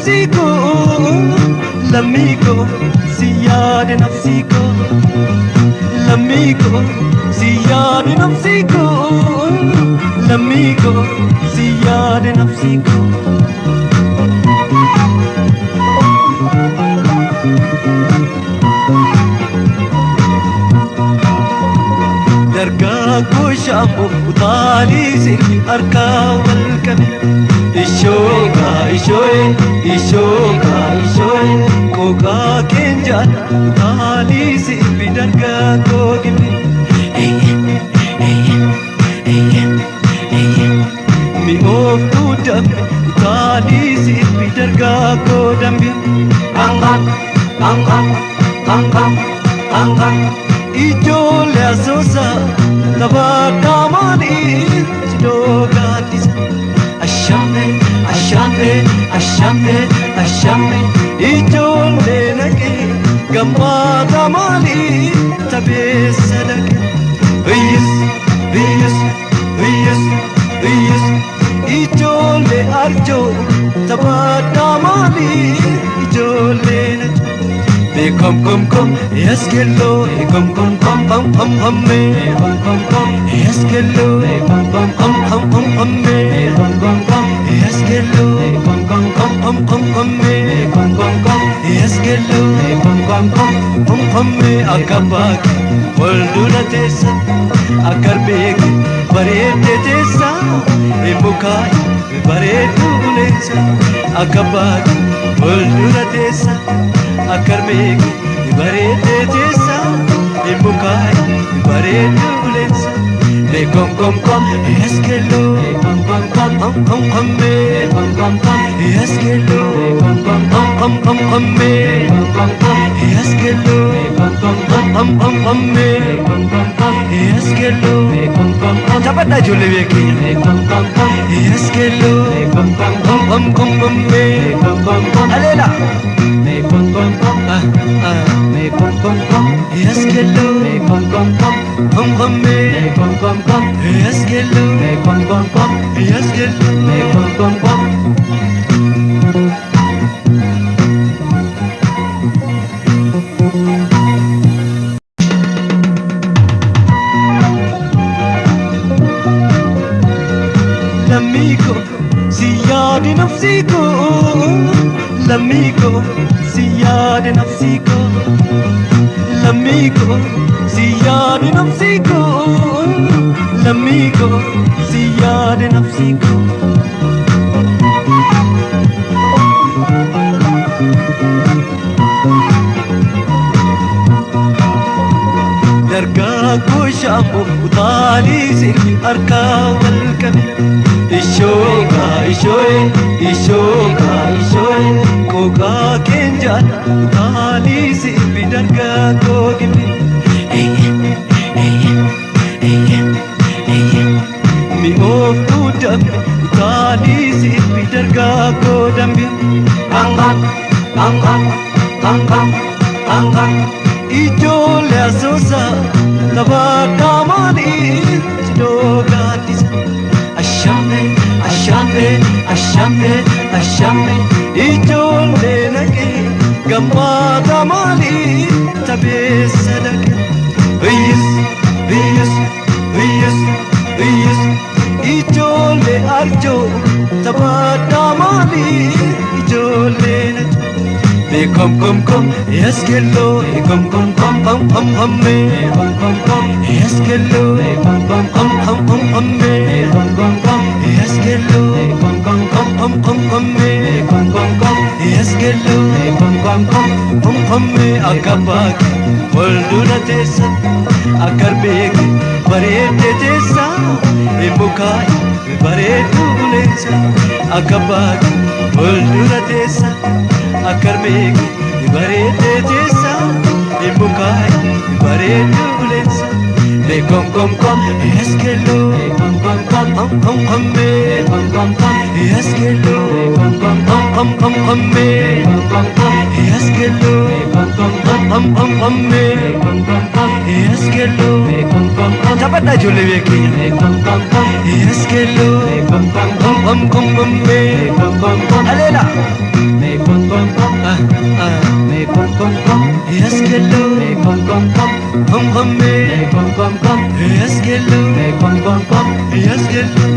nafsiko, l'amico, siyade nafsiko, l'amico, siyade nafsiko, l'amico, siyade nafsiko. Dargaggoo shaamboo utaalii sirbi harkaa wal qabe. Ishooka ishooye ishooka ishooye gogaa keenyaan utaalii sirbi dargaggoo gibe. Mi'ooftuu dambe utaalii sirbi dargaggoo dambe. Angan angan angan angan. Ijoollee asoosaa taphaadhaa maanii cidoo gaaddisa. Ashamme ashamme ashamme ashamme ijoollee naqee gammadaa maanii tapheessa dhaqe. Biyyis biyyis biyyis biyyis ijoollee arjoo taphaadhaa maanii ijoollee naqe. Kom kom kom, yes kello, kom kom kom kom kom me, kom kom kom, yes kello, kom kom kom kom kom me, kom kom kom, yes kello, kom kom kom kom kom me, kom kom kom, yes kello, kom kom kom kom me. Akabak, walduna tessa, akarbek, barete tessa, emukai, baretu lensa. Akabak, walduna tessa. Akarmeek bareedee teessa eemukaay bareedduu leensa. Kom kom kom eskelloo kom kom kom kom kom mee kom kom kom eskelloo kom kom kom kom kom mee kom kom kom eskelloo kom kom kom kom kom mee kom kom kom eskelloo kom kom kom. Taphaadhaa ijoollee beekii kom kom kom eskelloo kom kom kom kom kom mee kom kom kom. Aleela. Kom kom kom me kom kom kom yes kello me kom kom kom me kom kom kom yes kello me kom kom kom yes kello me kom kom kom. L'amico siyade nafsiko, l'amico siyade nafsiko, l'amico siyade nafsiko, l'amico siyade nafsiko. Dargaggoo shaamboo utaalii sirbi harkaa wal qabe. Ishooka ishooye ishooka ishooye gogaa keenyaan utaalii sirbi dargaggoo gibe. Mi'ooftuu dambe utaalii sirbi dargaggoo dambe. Angan angan angan angan ijoollee asoosaa taphaadhaa maanii cidoo gaaddisa. Ashamme ashamme ashamme ashamme ijoollee naqee gammadaa maanii tapheessa dhaqe. Biyyis biyyis biyyis biyyis ijoollee arjoo taphaadhaa maanii ijoollee naqe. Kom kom kom yes kello kom kom kom kom kom me kom kom kom yes kello kom kom kom kom me kom kom kom yes kello kom kom kom kom me kom kom kom yes kello kom kom kom me. Akabak walduna teessa akarbeek bareedee teessa eemukaay bareedduu leensa. Akabak walduna teessa akarbeek bareedee teessa eemukaay bareedduu leensa. Kom kom kom eskelloo kom kom kom me kom kom kom eskelloo kom kom kom me kom kom kom eskelloo kom kom me kom kom kom eskelloo kom kom. Taphaadhaa ijoollee beekii kom kom kom eskelloo kom kom me kom kom kom. Aleela. Kom kom me Yes yellow Yes yellow